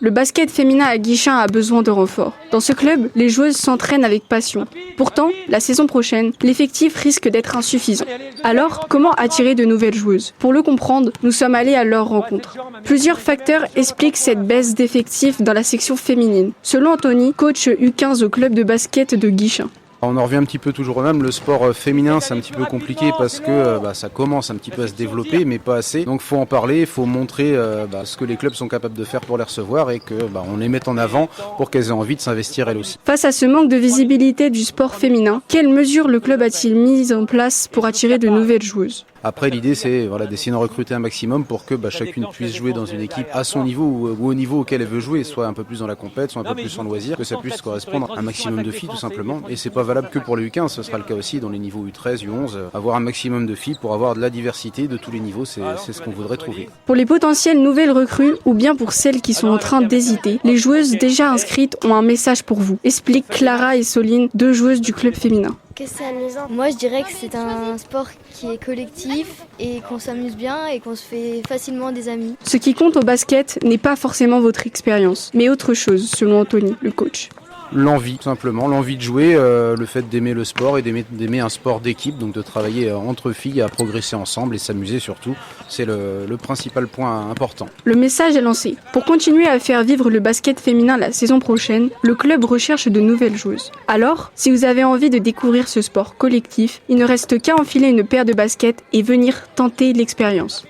Le basket féminin à Guichen a besoin de renforts. Dans ce club, les joueuses s'entraînent avec passion. Pourtant, la saison prochaine, l'effectif risque d'être insuffisant. Alors, comment attirer de nouvelles joueuses? Pour le comprendre, nous sommes allés à leur rencontre. Plusieurs facteurs expliquent cette baisse d'effectifs dans la section féminine. Selon Anthony, coach U15 au club de basket de Guichen. On en revient un petit peu toujours au même, le sport féminin c'est un petit peu compliqué parce que ça commence un petit peu à se développer mais pas assez. Donc il faut en parler, il faut montrer ce que les clubs sont capables de faire pour les recevoir et que on les mette en avant pour qu'elles aient envie de s'investir elles aussi. Face à ce manque de visibilité du sport féminin, quelles mesures le club a-t-il mises en place pour attirer de nouvelles joueuses? Après l'idée c'est d'essayer de recruter un maximum pour que chacune puisse jouer dans une équipe à son niveau ou au niveau auquel elle veut jouer, soit un peu plus dans la compète, soit un peu plus en loisir, que ça puisse correspondre à un maximum de filles tout simplement. Et c'est pas valable que pour les U15, ce sera le cas aussi dans les niveaux U13, U11, avoir un maximum de filles pour avoir de la diversité de tous les niveaux, c'est ce qu'on voudrait trouver. Pour les potentielles nouvelles recrues ou bien pour celles qui sont en train d'hésiter, les joueuses déjà inscrites ont un message pour vous, expliquent Clara et Soline, deux joueuses du club féminin. Moi je dirais que c'est un sport qui est collectif et qu'on s'amuse bien et qu'on se fait facilement des amis. Ce qui compte au basket n'est pas forcément votre expérience, mais autre chose, selon Anthony, le coach. L'envie, tout simplement, l'envie de jouer, le fait d'aimer le sport et d'aimer un sport d'équipe, donc de travailler entre filles, à progresser ensemble et s'amuser surtout, c'est le principal point important. Le message est lancé. Pour continuer à faire vivre le basket féminin la saison prochaine, le club recherche de nouvelles joueuses. Alors, si vous avez envie de découvrir ce sport collectif, il ne reste qu'à enfiler une paire de baskets et venir tenter l'expérience.